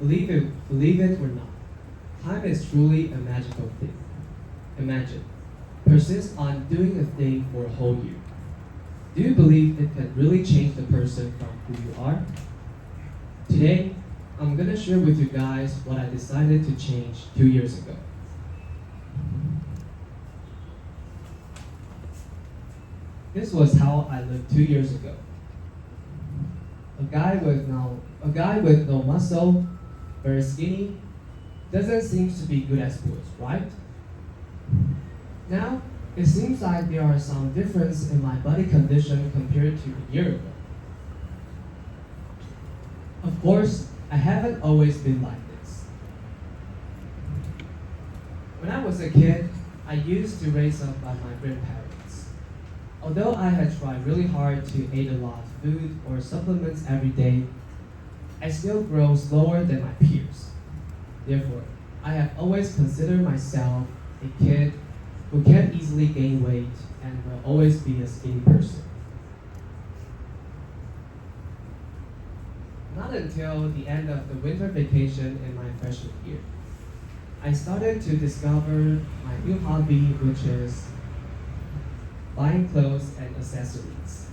Believe it or not, time is truly a magical thing. Imagine, persist on doing a thing for a whole year. Do you believe it can really change the person from who you are? Today, I'm gonna share with you guys what I decided to change 2 years ago. This was how I looked 2 years ago. A guy with no muscle, very skinny, doesn't seem to be good at sports, right? Now, it seems like there are some difference in my body condition compared to a year ago. Of course, I haven't always been like this. When I was a kid, I used to raise up by my grandparents. Although I had tried really hard to eat a lot of food or supplements every day, I still grow slower than my peers. Therefore, I have always considered myself a kid who can't easily gain weight and will always be a skinny person. Not until the end of the winter vacation in my freshman year, I started to discover my new hobby, which is buying clothes and accessories.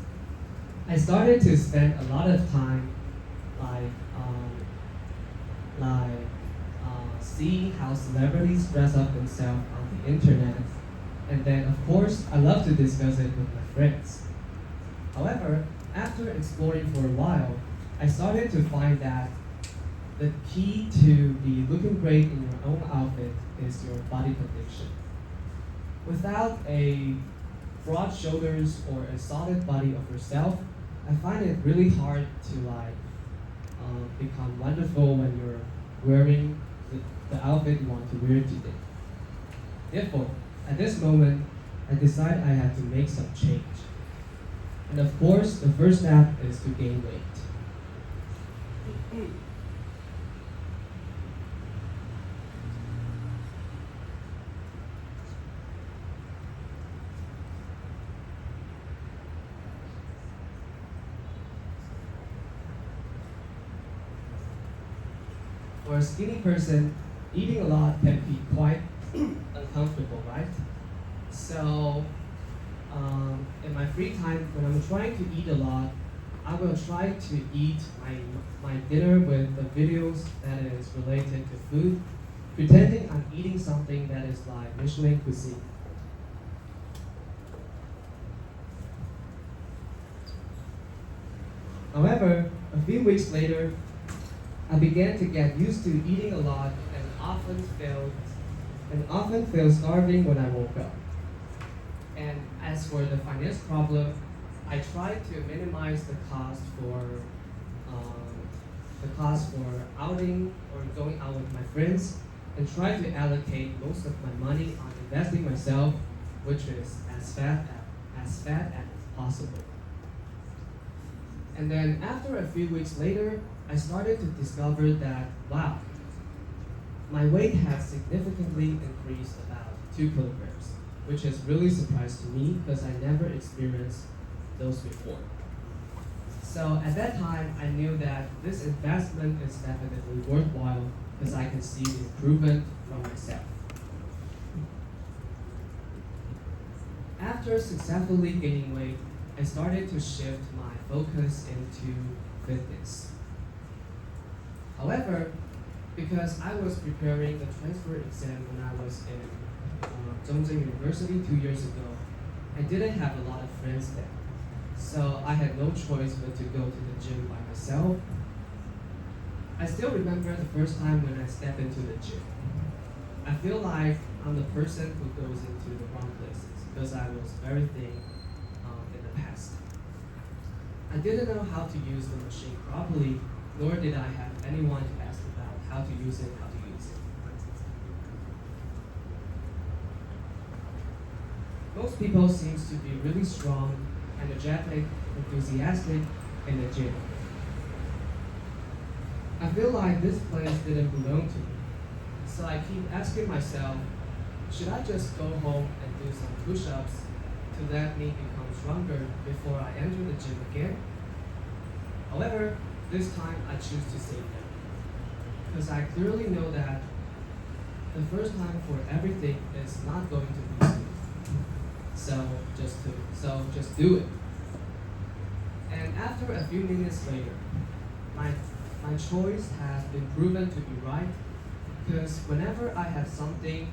I started to spend a lot of time like seeing how celebrities dress up themselves on the internet, and then of course I love to discuss it with my friends. However, after exploring for a while, I started to find that the key to be looking great in your own outfit is your body condition. Without a broad shoulders or a solid body of yourself, I find it really hard to become wonderful when you're wearing the outfit you want to wear today. Therefore, at this moment, I decided I had to make some change. And of course, the first step is to gain weight. For a skinny person, eating a lot can be quite uncomfortable, right? So, in my free time, when I'm trying to eat a lot, I will try to eat my dinner with the videos that is related to food, pretending I'm eating something that is like Michelin cuisine. However, a few weeks later, I began to get used to eating a lot and often feel starving when I woke up. And as for the finance problem, I tried to minimize the cost for outing or going out with my friends, and try to allocate most of my money on investing myself, which is as fat as possible. And then after a few weeks later, I started to discover that, wow, my weight has significantly increased about 2 kilograms, which is really a surprise to me because I never experienced those before. So at that time, I knew that this investment is definitely worthwhile because I can see the improvement from myself. After successfully gaining weight, I started to shift my focus into fitness. However, because I was preparing the transfer exam when I was in Zhongzheng University 2 years ago, I didn't have a lot of friends there. So I had no choice but to go to the gym by myself. I still remember the first time when I stepped into the gym. I feel like I'm the person who goes into the wrong places because I was very thin in the past. I didn't know how to use the machine properly, nor did I have anyone to ask about how to use it. Most people seem to be really strong, energetic, enthusiastic in the gym. I feel like this place didn't belong to me. So I keep asking myself, should I just go home and do some push-ups to let me become stronger before I enter the gym again? However, this time I choose to say no. because I clearly know that the first time for everything is not going to be smooth. So just do it. And after a few minutes later, my choice has been proven to be right, because whenever I have something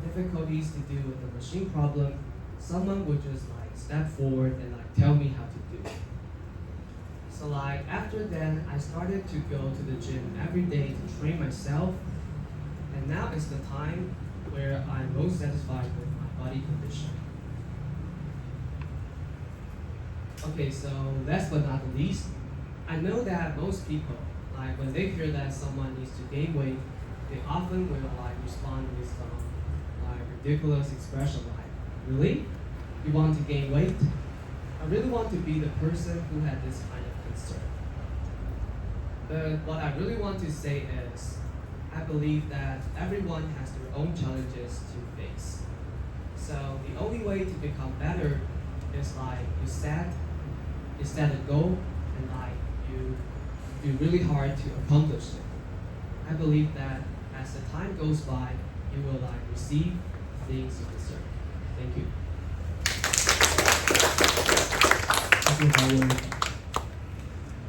difficulties to do with the machine problem, someone would just like step forward and like tell me how to do it. So like after then, I started to go to the gym every day to train myself, and now is the time where I'm most satisfied with my body condition. Okay, so last but not the least, I know that most people, like when they hear that someone needs to gain weight, they often will like respond with some like ridiculous expression like, "Really? You want to gain weight?" I really want to be the person who had this kind of concern. But what I really want to say is, I believe that everyone has their own challenges to face. So the only way to become better is like you set a goal and like you do really hard to accomplish it. I believe that as the time goes by, you will like receive things you deserve. Thank you. Thank you, Howard.